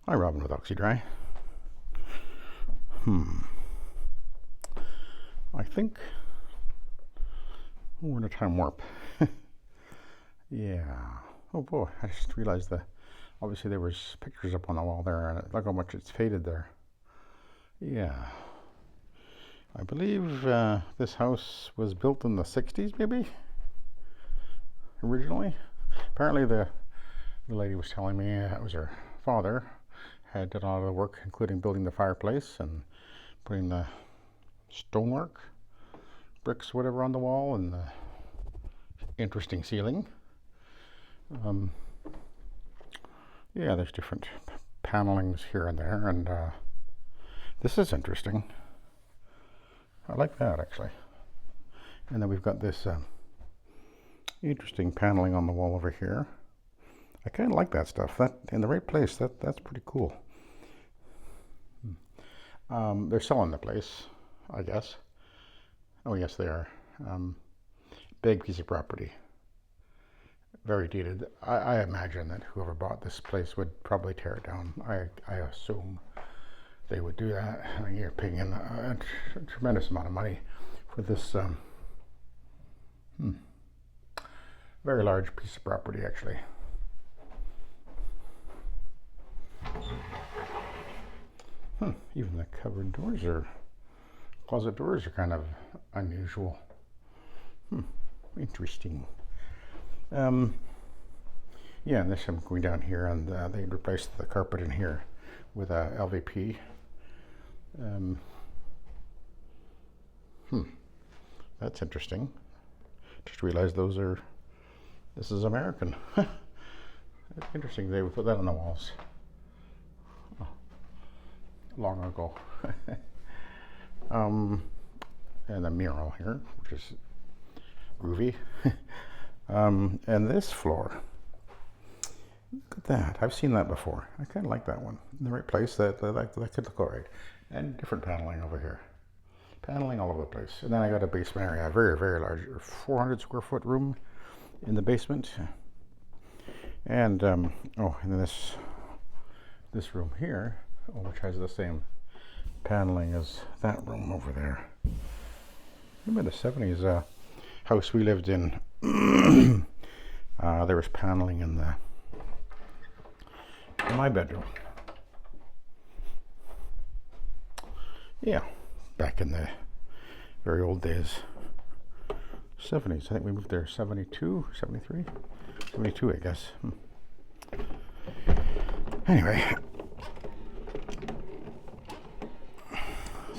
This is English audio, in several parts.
Hi, Robin with Oxy-Dry. I think we're in a time warp. Yeah. Oh boy, I just realized that obviously there was pictures up on the wall there, and look how much it's faded there. Yeah. I believe this house was built in the 60s, maybe? Originally. Apparently the lady was telling me it was her father had done a lot of the work, including building the fireplace and putting the stonework, bricks, whatever, on the wall, and the interesting ceiling. Yeah, there's different panelings here and there, and this is interesting. I like that, actually. And then we've got this interesting paneling on the wall over here. I kind of like that stuff. That in the right place. That's pretty cool. They're selling the place, I guess. Oh yes, they are. Big piece of property. Very deeded. I imagine that whoever bought this place would probably tear it down. I assume they would do that. I mean, you're paying in a tremendous amount of money for this very large piece of property, actually. Even the cupboard doors or closet doors are kind of unusual. Interesting. Yeah, and this I'm going down here, and they replaced the carpet in here with a LVP. That's interesting. Just realized this is American. Interesting, they would put that on the walls long ago. And a mural here, which is groovy. And this floor, look at that. I've seen that before. I kind of like that one. In the right place, that could look all right. And different paneling over here. Paneling all over the place. And then I got a basement area, a very, very large 400 square foot room in the basement. And, and then this room here, which has the same paneling as that room over there. Remember the 70s house we lived in? There was paneling in my bedroom. Yeah, back in the very old days. 70s. I think we moved there 72, 73, 72, I guess. Anyway,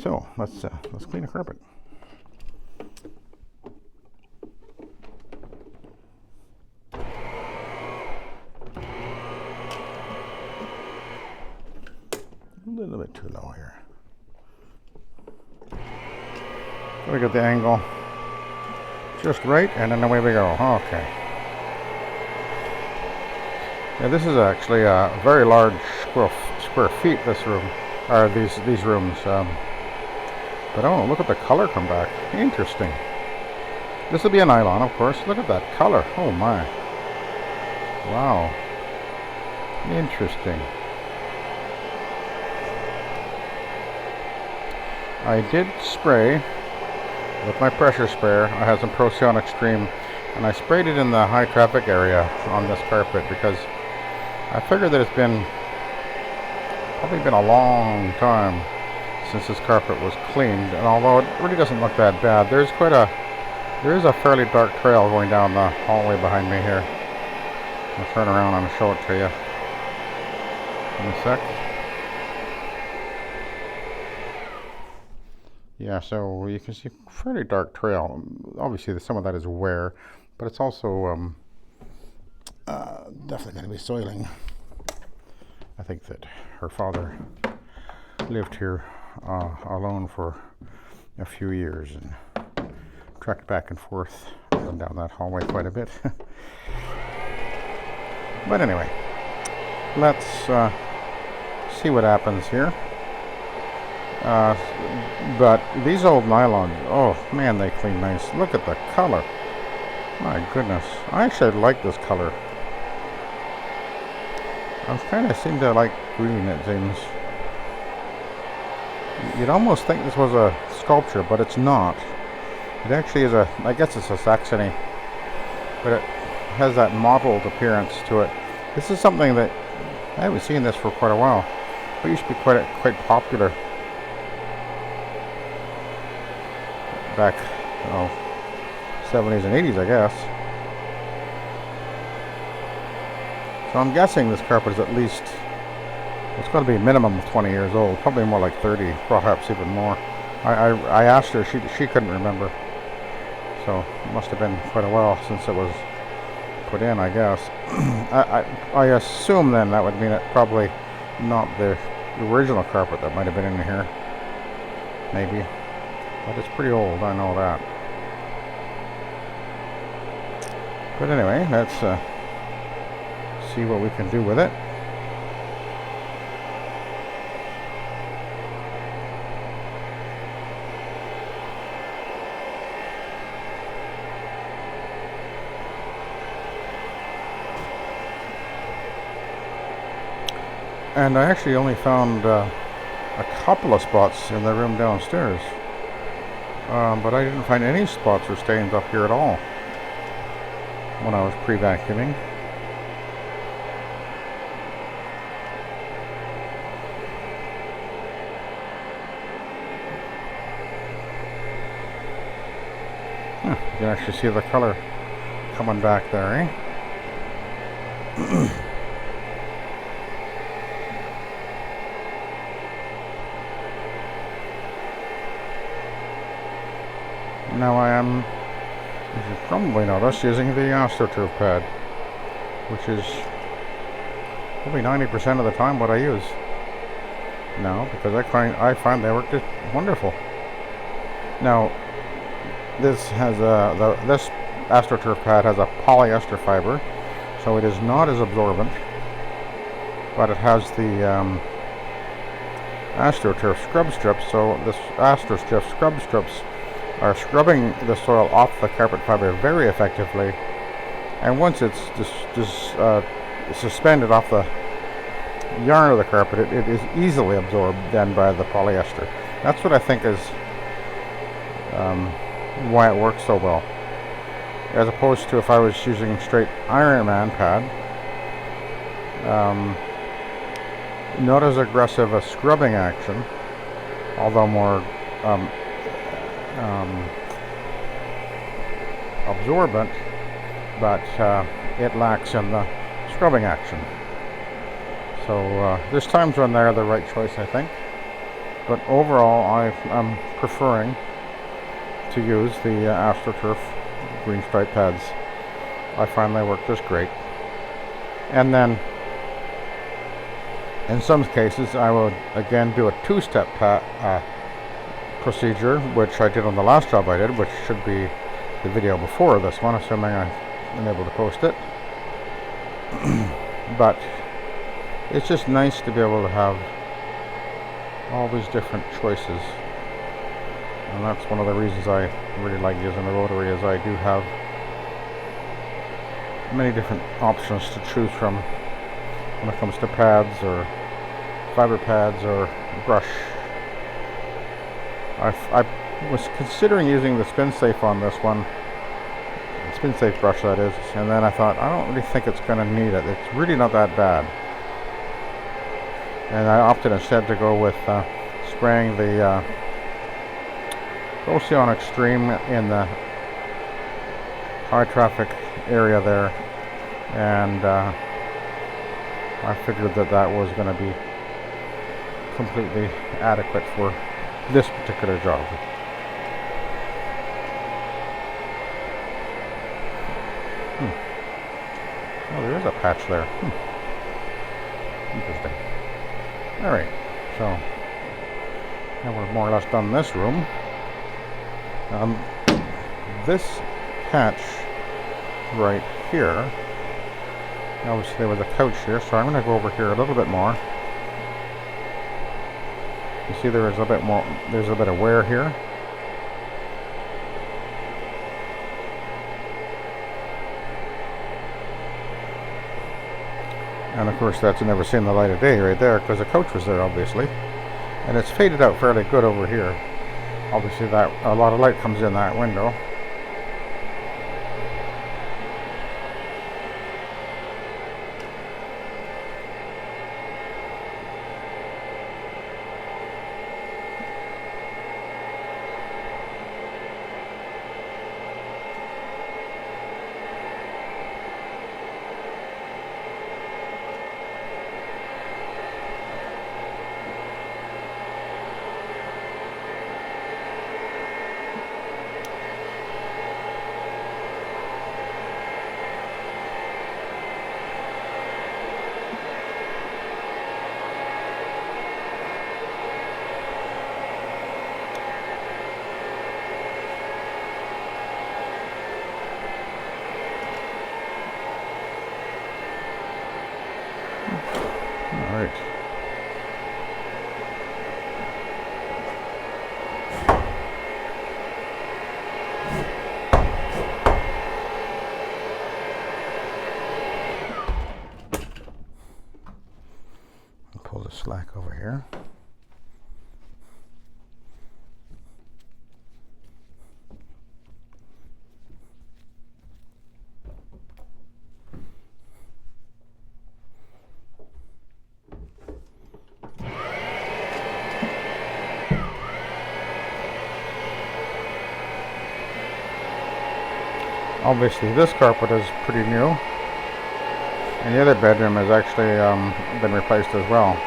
so let's clean the carpet. A little bit too low here. Gotta get the angle just right, and then away we go. Okay. Yeah, this is actually a very large square feet. This room, or these rooms. But oh, look at the color come back. Interesting. This will be a nylon, of course. Look at that color. Oh my. Wow. Interesting. I did spray with my pressure sprayer. I had some Procyon Extreme, and I sprayed it in the high traffic area on this carpet because I figured that it's probably been a long time since this carpet was cleaned, and although it really doesn't look that bad, there is a fairly dark trail going down the hallway behind me here. I'll turn around and show it to you in a sec. Yeah, so you can see a fairly dark trail. Obviously, some of that is wear, but it's also definitely going to be soiling. I think that her father lived here alone for a few years and trekked back and forth up and down that hallway quite a bit. But anyway, let's see what happens here. But these old nylons, oh man, they clean nice. Look at the color. My goodness. I actually like this color. I kind of seem to like green, it seems. You'd almost think this was a sculpture, but it's not. It actually is I guess it's a Saxony, but it has that mottled appearance to it. This is something that I haven't seen this for quite a while. It used to be quite popular back, 70s and 80s, I guess. So I'm guessing this carpet is at least, it's got to be a minimum of 20 years old, probably more like 30, perhaps even more. I asked her, she couldn't remember. So it must have been quite a while since it was put in, I guess. I assume then that would mean it probably not the original carpet that might have been in here. Maybe. But it's pretty old, I know that. But anyway, let's see what we can do with it. And I actually only found a couple of spots in the room downstairs. But I didn't find any spots or stains up here at all when I was pre-vacuuming. You can actually see the color coming back there, eh? Now I am, as you probably noticed, using the AstroTurf pad, which is probably 90% of the time what I use now, because I find they work just wonderful. Now, this has this AstroTurf pad has a polyester fiber, so it is not as absorbent, but it has the AstroTurf scrub strips. So this AstroTurf scrub strips are scrubbing the soil off the carpet fiber very effectively, and once it's suspended off the yarn of the carpet, it is easily absorbed then by the polyester. That's what I think is why it works so well, as opposed to if I was using straight Iron Man pad. Not as aggressive a scrubbing action, although more absorbent, but it lacks in the scrubbing action. So there's times when they're the right choice, I think, but overall I'm preferring to use the AstroTurf green stripe pads. I find they work just great. And then in some cases I would again do a two-step procedure, which I did on the last job I did, which should be the video before this one, assuming I'm able to post it. But it's just nice to be able to have all these different choices, and that's one of the reasons I really like using the rotary, is I do have many different options to choose from when it comes to pads or fiber pads or brush. I was considering using the Spin Safe on this one, Spin Safe brush that is, and then I thought I don't really think it's going to need it. It's really not that bad, and I opted instead to go with spraying the Ocean Extreme in the high traffic area there, and I figured that was going to be completely adequate for this particular job. Oh, there is a patch there. Interesting. Alright, so now we're more or less done this room. This patch right here, obviously there was a couch here, so I'm going to go over here a little bit more. You see there is a bit more, there's a bit of wear here. And of course that's never seen the light of day right there because the coach was there obviously. And it's faded out fairly good over here. Obviously that a lot of light comes in that window. All right. Pull the slack over here. Obviously this carpet is pretty new, and the other bedroom has actually been replaced as well.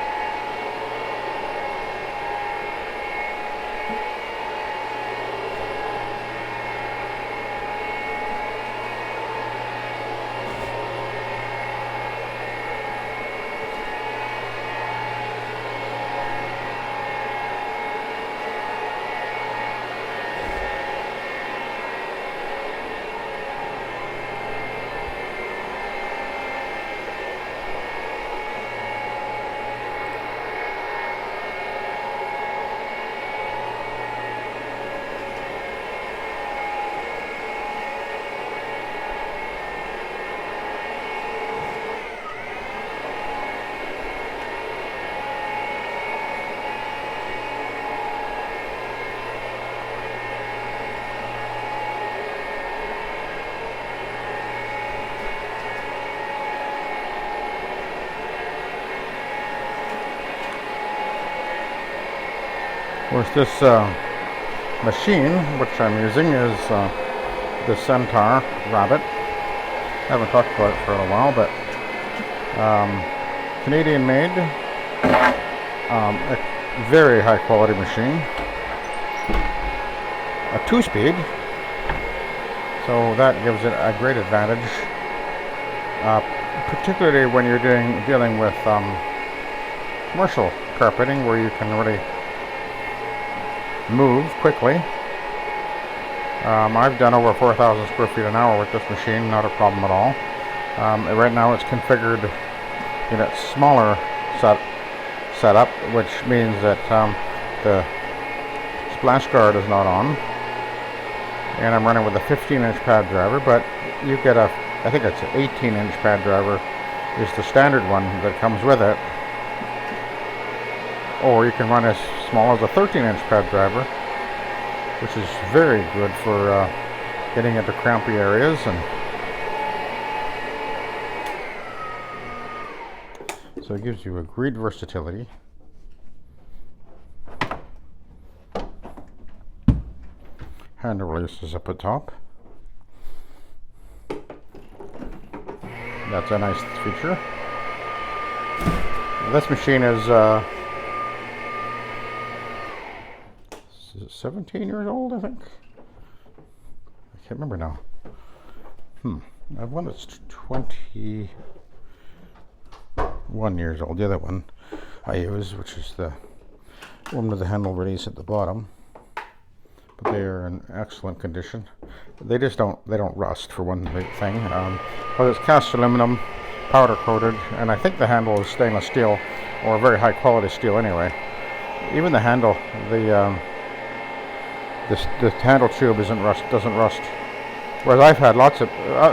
Of course, this machine, which I'm using, is the Centaur Rabbit. I haven't talked about it for a while, but Canadian made, a very high quality machine, a 2-speed, so that gives it a great advantage, particularly when you're dealing with commercial carpeting where you can really move quickly. I've done over 4,000 square feet an hour with this machine, not a problem at all. Right now it's configured in a smaller setup, which means that the splash guard is not on, and I'm running with a 15-inch pad driver, but you get I think it's an 18-inch pad driver is the standard one that comes with it, or you can run as small as a 13-inch pad driver, which is very good for getting into crampy areas. And so it gives you a great versatility. Handle releases up at top. That's a nice feature. This machine is 17 years old, I think. I can't remember now. I have one that's 21 years old. The other one I use, which is the one with the handle release at the bottom. But they are in excellent condition. They just don't rust, for one big thing. But it's cast aluminum, powder coated, and I think the handle is stainless steel, or very high quality steel anyway. Even the handle, the handle tube doesn't rust. Whereas I've had lots of,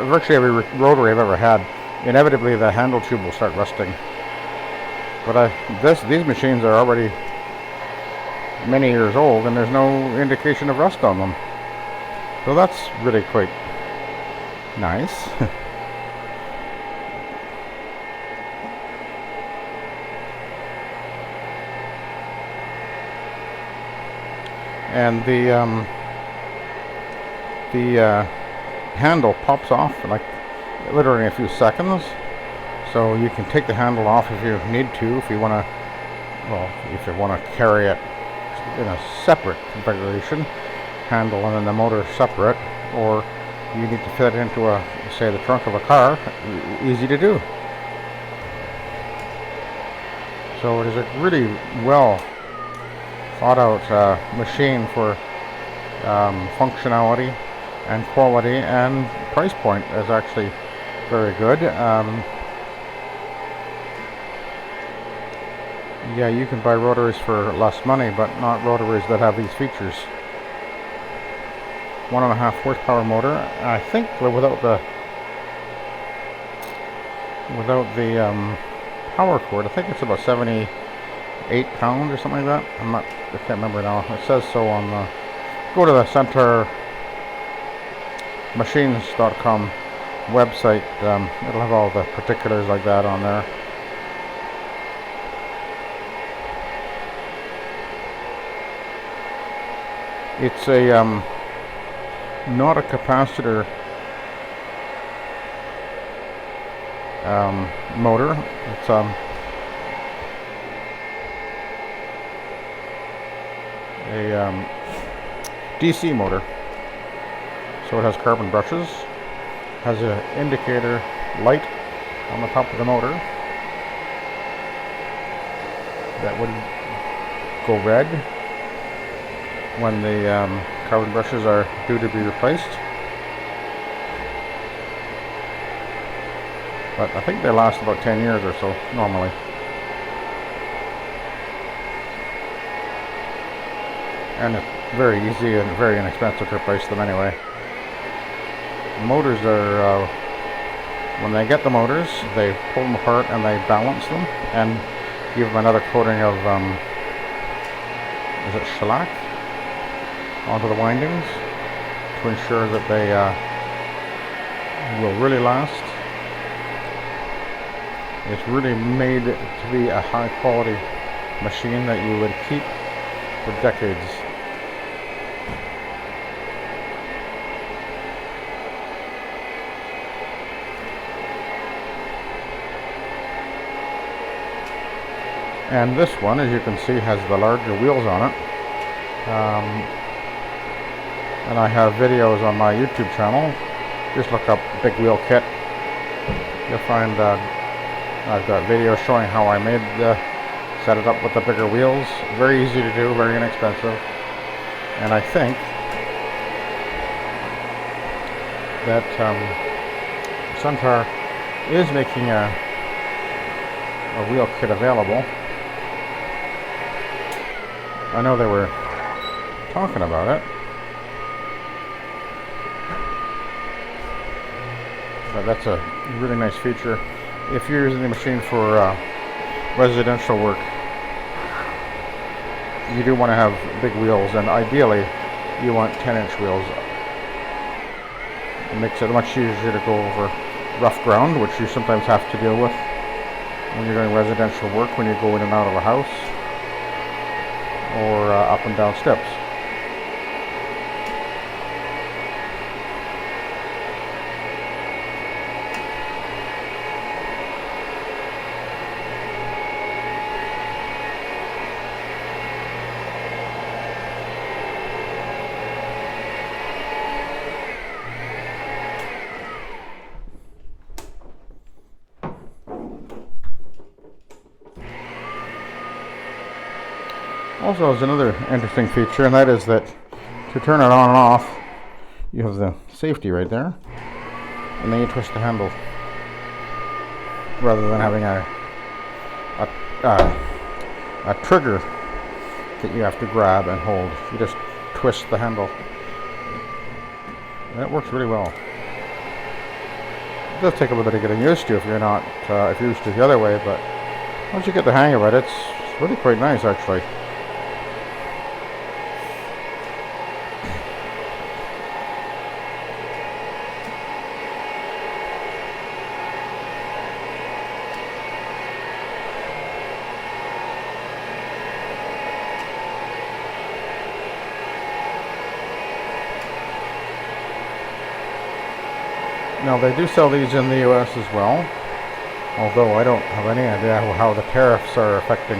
virtually every rotary I've ever had inevitably the handle tube will start rusting. But these machines are already many years old, and there's no indication of rust on them. So that's really quite nice. And the handle pops off like literally in a few seconds. So you can take the handle off if you need to, if you want to, well, if you want to carry it in a separate configuration, handle and then the motor separate, or you need to fit it into a, say, the trunk of a car. Easy to do. So it is a really well thought out machine for functionality and quality, and price point is actually very good. Yeah, you can buy rotaries for less money, but not rotaries that have these features. 1.5 horsepower motor. I think without the power cord, I think it's about 78 pounds or something like that. I can't remember now. It says so on the, go to the centermachines.com website. It'll have all the particulars like that on there. It's a not a capacitor motor. It's a DC motor. So it has carbon brushes, has an indicator light on the top of the motor that would go red when the carbon brushes are due to be replaced. But I think they last about 10 years or so normally. And it's very easy and very inexpensive to replace them anyway. Motors are, when they get the motors, they pull them apart and they balance them and give them another coating of, is it shellac? Onto the windings to ensure that they will really last. It's really made to be a high quality machine that you would keep for decades. And this one, as you can see, has the larger wheels on it. And I have videos on my YouTube channel. Just look up Big Wheel Kit. You'll find I've got videos showing how I set it up with the bigger wheels. Very easy to do, very inexpensive. And I think that Centaur is making a wheel kit available. I know they were talking about it. But that's a really nice feature. If you're using the machine for residential work, you do want to have big wheels, and ideally you want 10-inch wheels. It makes it much easier to go over rough ground, which you sometimes have to deal with when you're doing residential work, when you go in and out of a house or up and down steps. Also, there's another interesting feature, and that is that to turn it on and off, you have the safety right there, and then you twist the handle rather than having a trigger that you have to grab and hold. You just twist the handle, and it works really well. does take a little bit of getting used to if you're not, if you're used to the other way, but once you get the hang of it, it's really quite nice actually. Now they do sell these in the US as well, although I don't have any idea how the tariffs are affecting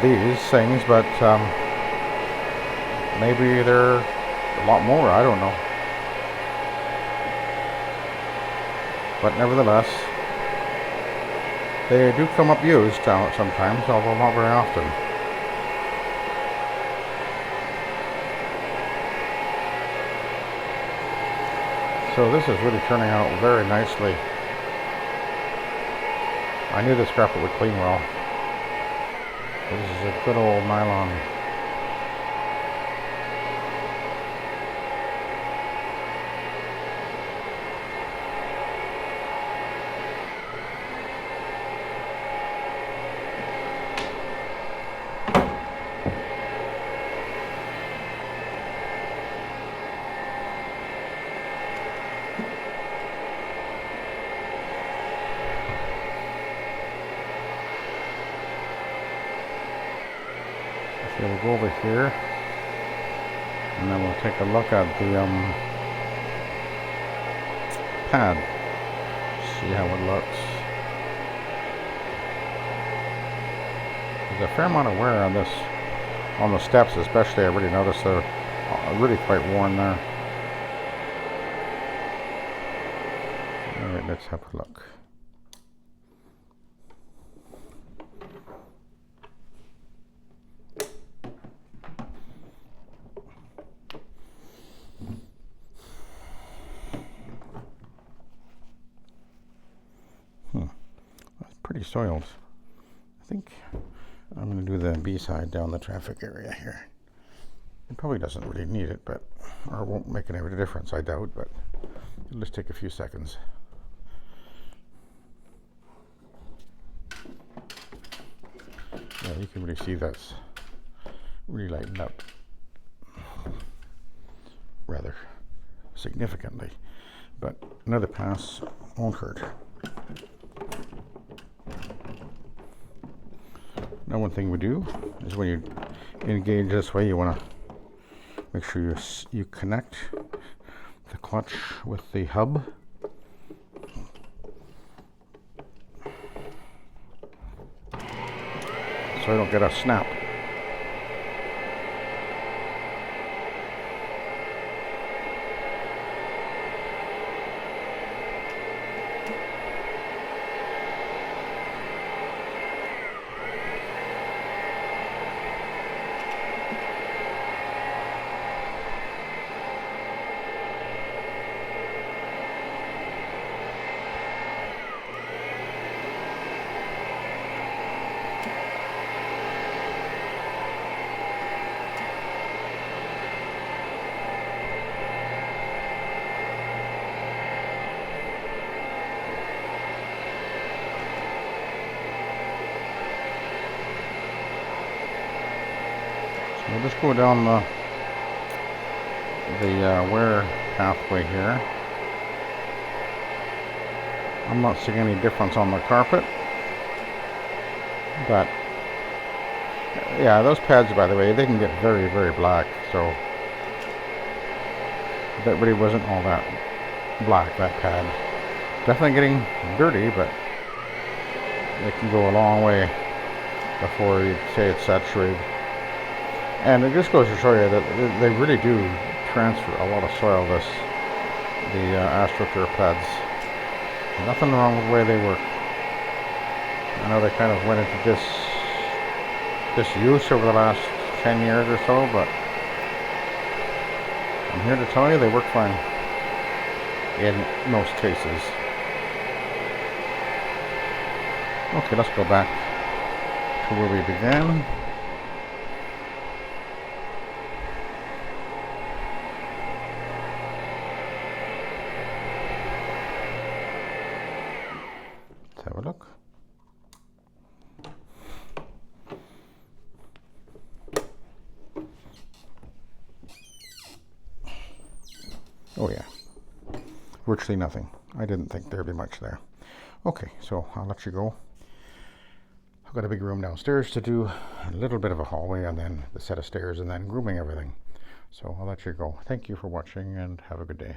these things, but maybe they're a lot more, I don't know. But nevertheless, they do come up used sometimes, although not very often. So this is really turning out very nicely. I knew this carpet would clean well. This is a good old nylon. So we'll go over here, and then we'll take a look at the pad, see how it looks. There's a fair amount of wear on this, on the steps especially. I really noticed they're really quite worn there. Alright, let's have a look. That's pretty soiled. I think I'm going to do the B side down the traffic area here. It probably doesn't really need it, but, or it won't make any difference, I doubt, but it'll just take a few seconds. Yeah, you can really see that's really lightened up rather significantly, but another pass won't hurt. Now one thing we do is when you engage this way, you want to make sure you connect the clutch with the hub. So I don't get a snap. We'll just go down the wear pathway here. I'm not seeing any difference on the carpet, but yeah, those pads, by the way, they can get very, very black, so that really wasn't all that black, that pad. Definitely getting dirty, but it can go a long way before you'd say it's saturated. And it just goes to show you that they really do transfer a lot of soil, the AstroTurf pads. Nothing wrong with the way they work. I know they kind of went into disuse over the last 10 years or so, but I'm here to tell you they work fine in most cases. Okay, let's go back to where we began. Oh yeah, virtually nothing. I didn't think there'd be much there. Okay, so I'll let you go. I've got a big room downstairs to do, a little bit of a hallway, and then the set of stairs, and then grooming everything. So I'll let you go. Thank you for watching, and have a good day.